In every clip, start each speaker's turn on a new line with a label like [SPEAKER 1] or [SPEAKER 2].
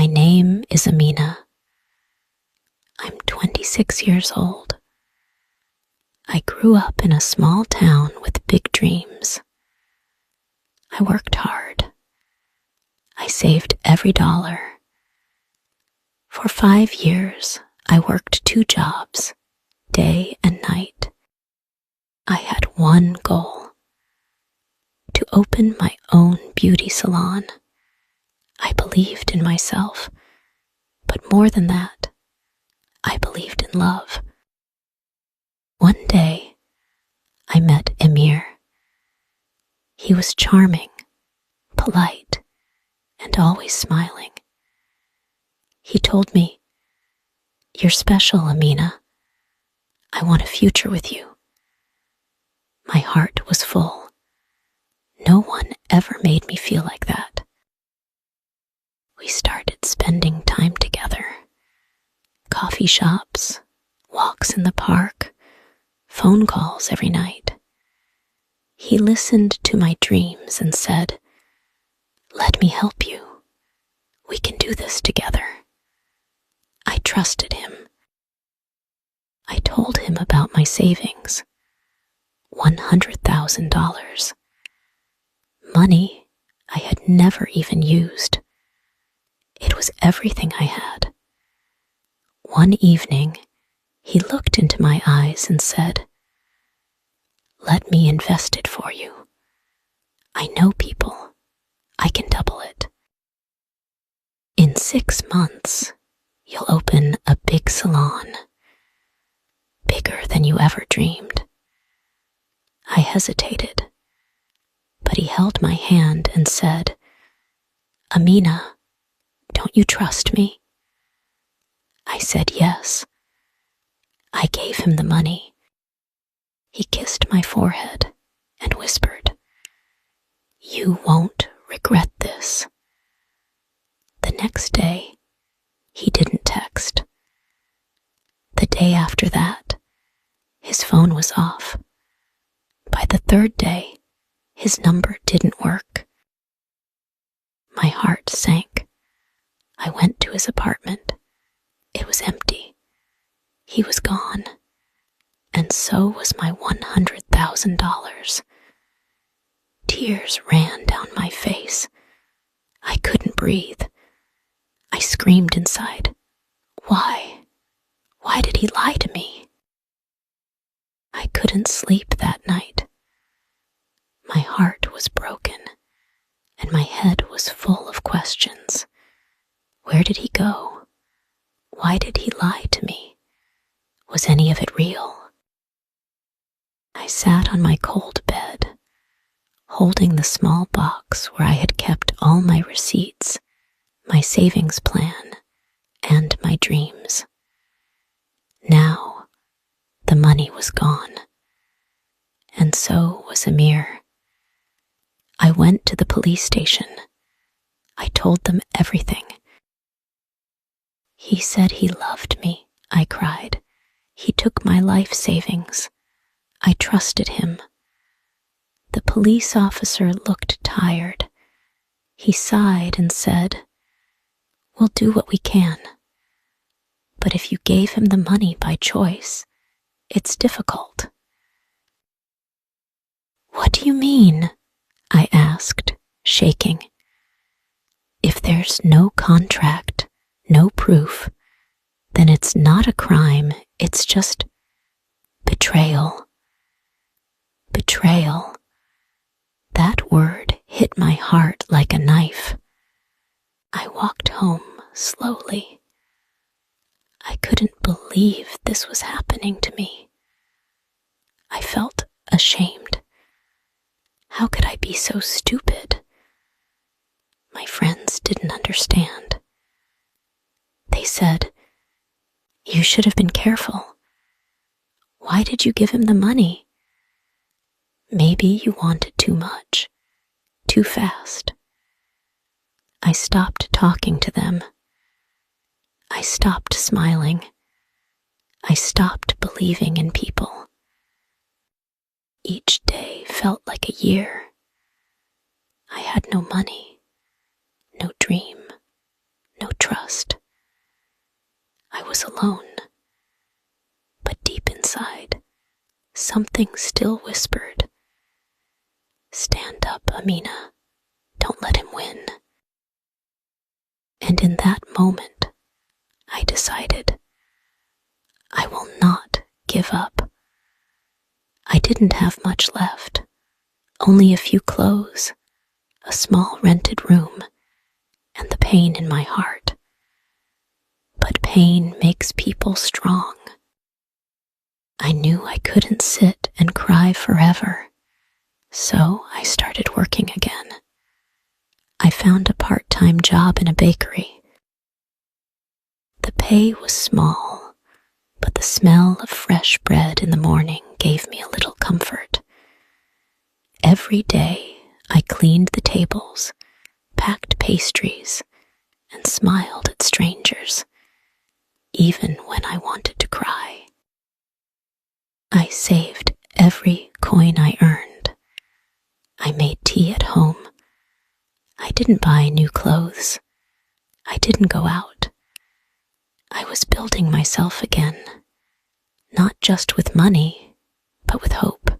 [SPEAKER 1] My name is Amina. I'm 26 years old. I grew up in a small town with big dreams. I worked hard. I saved every dollar. For 5 years, I worked 2 jobs, day and night. I had one goal: to open my own beauty salon. I believed in myself, but more than that, I believed in love. One day, I met Emir. He was charming, polite, and always smiling. He told me, "You're special, Amina. I want a future with you." My heart was full. No one ever made me feel like that. We started spending time together. Coffee shops, walks in the park, phone calls every night. He listened to my dreams and said, "Let me help you. We can do this together." I trusted him. I told him about my savings, $100,000. Money I had never even used. It was everything I had. One evening, he looked into my eyes and said, "Let me invest it for you. I know people. I can double it. In 6 months, you'll open a big salon, bigger than you ever dreamed." I hesitated, but he held my hand and said, "Amina, don't you trust me?" I said yes. I gave him the money. He kissed my forehead and whispered, "You won't regret this." The next day, he didn't text. The day after that, his phone was off. By the 3rd day, his number didn't work. My heart sank. I went to his apartment. It was empty. He was gone, and so was my $100,000. Tears ran down my face. I couldn't breathe. I screamed inside, "Why? Why did he lie to me?" I couldn't sleep that night. My heart was broken, and my head was full of questions. Where did he go? Why did he lie to me? Was any of it real? I sat on my cold bed, holding the small box where I had kept all my receipts, my savings plan, and my dreams. Now, the money was gone, and so was Amir. I went to the police station. I told them everything. "He said he loved me," I cried. "He took my life savings. I trusted him." The police officer looked tired. He sighed and said, "We'll do what we can. But if you gave him the money by choice, it's difficult." "What do you mean?" I asked, shaking. "If there's no contract, no proof, then it's not a crime, it's just betrayal." Betrayal. That word hit my heart like a knife. I walked home slowly. I couldn't believe this was happening to me. I felt ashamed. How could I be so stupid? My friends didn't understand. They said, "You should have been careful. Why did you give him the money? Maybe you wanted too much, too fast." I stopped talking to them. I stopped smiling. I stopped believing in people. Each day felt like a year. I had no money, no dream, no trust. was alone. But deep inside, something still whispered, "Stand up, Amina. Don't let him win." And in that moment, I decided, I will not give up. I didn't have much left, only a few clothes, a small rented room, and the pain in my heart. But pain makes people strong. I knew I couldn't sit and cry forever, so I started working again. I found a part-time job in a bakery. The pay was small, but the smell of fresh bread in the morning gave me a little comfort. Every day I cleaned the tables, packed pastries, and smiled at strangers, even when I wanted to cry. I saved every coin I earned. I made tea at home. I didn't buy new clothes. I didn't go out. I was building myself again, not just with money, but with hope.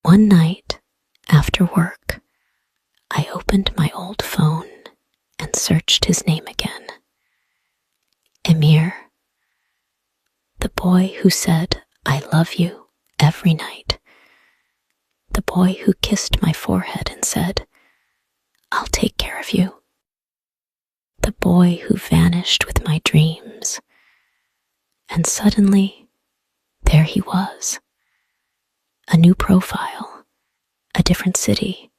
[SPEAKER 1] One night, after work, I opened my old phone and searched his name again. Emir, the boy who said, "I love you," every night. The boy who kissed my forehead and said, "I'll take care of you." The boy who vanished with my dreams. And suddenly, there he was. A new profile, a different city,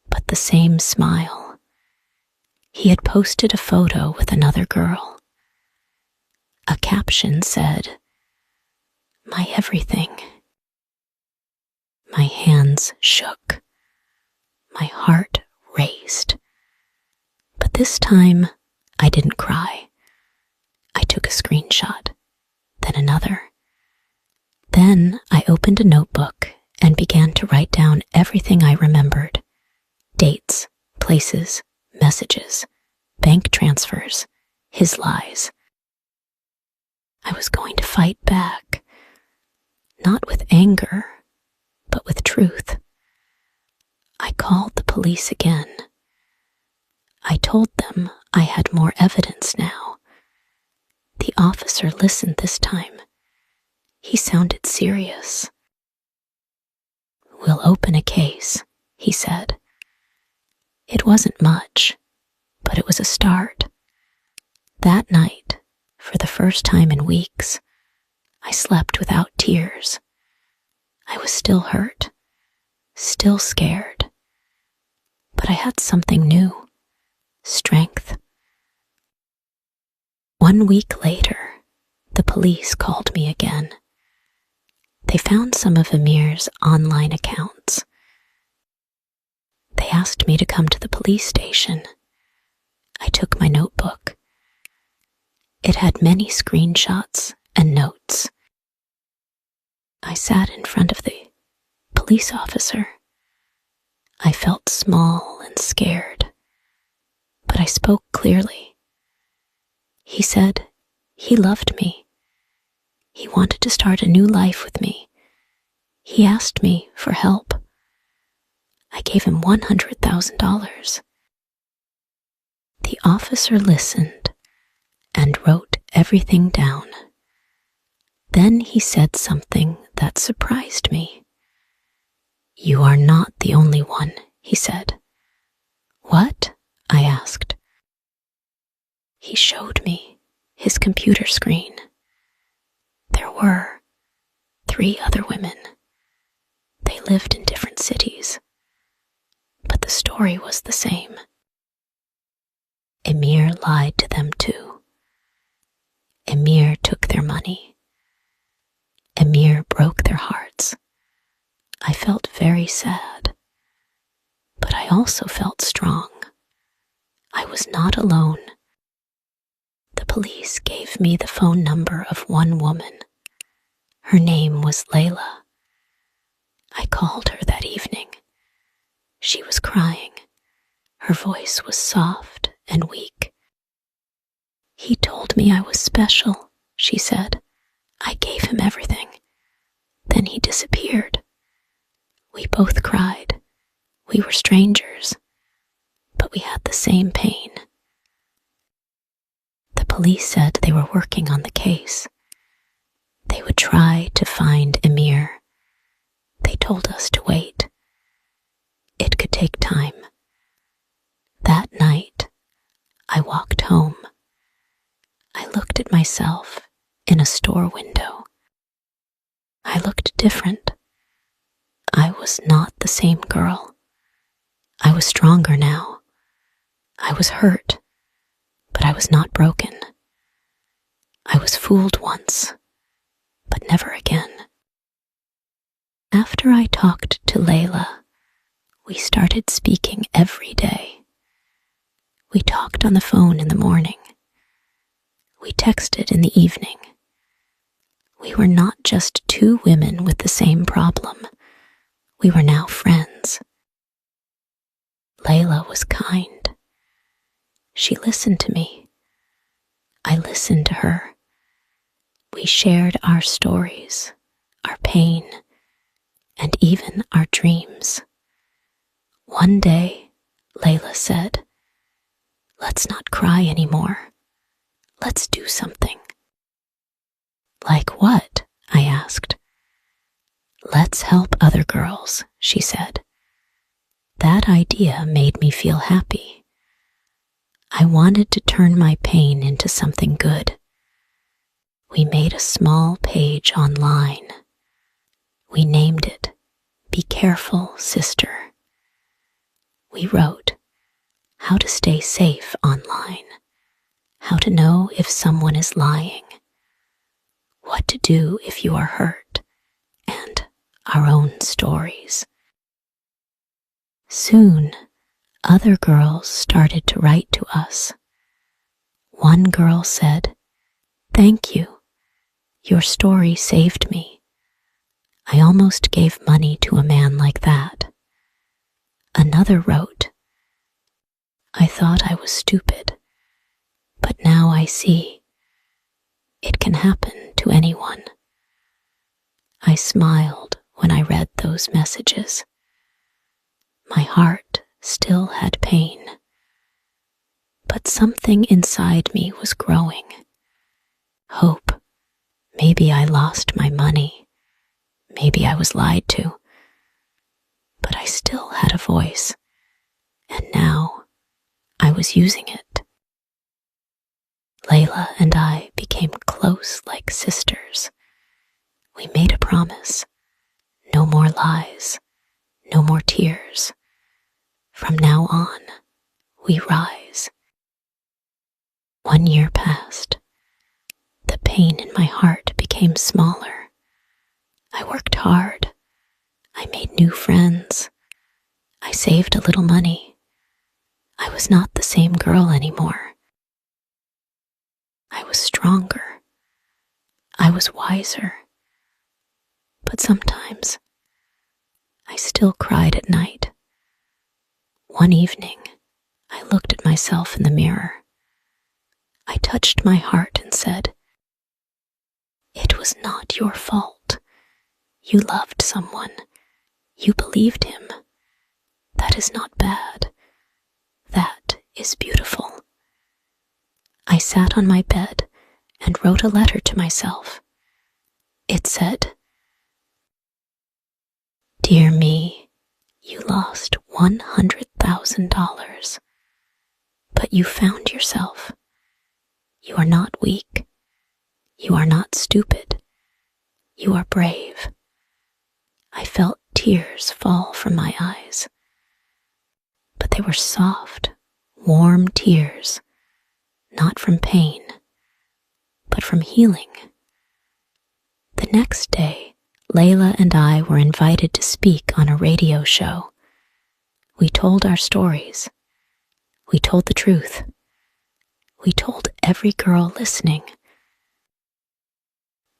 [SPEAKER 1] but the same smile. He had posted a photo with another girl. A caption said, "My everything." My hands shook. My heart raced. But this time, I didn't cry. I took a screenshot, then another. Then I opened a notebook and began to write down everything I remembered. Dates, places, messages, bank transfers, his lies. I was going to fight back, not with anger, but with truth. I called the police again. I told them I had more evidence now. The officer listened this time. He sounded serious. "We'll open a case," he said. It wasn't much, but it was a start. That night, for the first time in weeks, I slept without tears. I was still hurt, still scared, but I had something new. Strength. 1 week later, the police called me again. They found some of Amir's online accounts. They asked me to come to the police station. I took my notebook. It had many screenshots and notes. I sat in front of the police officer. I felt small and scared, but I spoke clearly. He said he loved me. He wanted to start a new life with me. He asked me for help. I gave him $100,000. The officer listened and wrote everything down. Then he said something that surprised me. "You are not the only one," he said. "What?" I asked. He showed me his computer screen. There were 3 other women. They lived in different cities, but the story was the same. Emir lied to them too. Emir took their money. Emir broke their hearts. I felt very sad, but I also felt strong. I was not alone. The police gave me the phone number of one woman. Her name was Layla. I called her that evening. She was crying. Her voice was soft and weak. He told me I was special, she said. I gave him everything. Then he disappeared. We both cried. We were strangers, but we had the same pain. The police said they were working on the case. They would try to find Emir. They told us to wait. It could take time. That night, I walked home. I looked at myself in a store window. I looked different. I was not the same girl. I was stronger now. I was hurt, but I was not broken. I was fooled once, but never again. After I talked to Layla, we started speaking every day. We talked on the phone in the morning. We texted in the evening. We were not just two women with the same problem. We were now friends. Layla was kind. She listened to me. I listened to her. We shared our stories, our pain, and even our dreams. One day, Layla said, "Let's not cry anymore. Let's do something." "Like what?" I asked. "Let's help other girls," she said. That idea made me feel happy. I wanted to turn my pain into something good. We made a small page online. We named it, "Be Careful, Sister." We wrote how to stay safe online, how to know if someone is lying, what to do if you are hurt, and our own stories. Soon, other girls started to write to us. One girl said, "Thank you. Your story saved me. I almost gave money to a man like that." Another wrote, "I thought I was stupid, but now I see. It can happen to anyone." I smiled when I read those messages. My heart still had pain, but something inside me was growing. Hope. Maybe I lost my money. Maybe I was lied to. But I still had a voice, and now I was using it. Layla and I became close like sisters. We made a promise. No more lies. No more tears. From now on, we rise. 1 year passed. The pain in my heart became smaller. I worked hard. I made new friends. I saved a little money. I was not the same girl anymore. I was stronger. I was wiser. But sometimes, I still cried at night. One evening, I looked at myself in the mirror. I touched my heart and said, "It was not your fault. You loved someone. You believed him. That is not bad. That is beautiful." I sat on my bed and wrote a letter to myself. It said, "Dear me, you lost $100,000, but you found yourself. You are not weak. You are not stupid. You are brave." I felt tears fall from my eyes, but they were soft, warm tears, not from pain, but from healing. The next day, Layla and I were invited to speak on a radio show. We told our stories. We told the truth. We told every girl listening,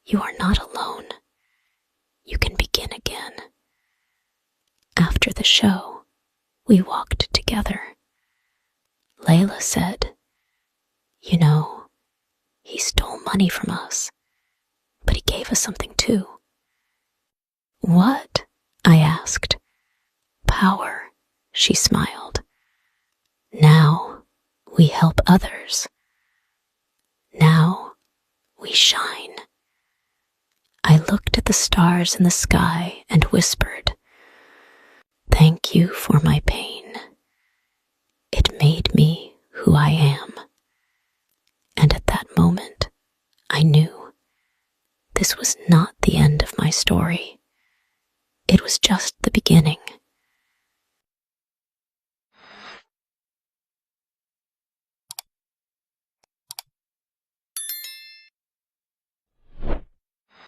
[SPEAKER 1] "You are not alone. You can begin again." After the show, we walked together. Layla said, "You know, money from us, but he gave us something too. What? I asked. Power, she smiled. Now we help others. Now we shine. I looked at the stars in the sky and whispered, "Thank you for my pain. It made me who I am." And at that moment, I knew this was not the end of my story. It was just the beginning.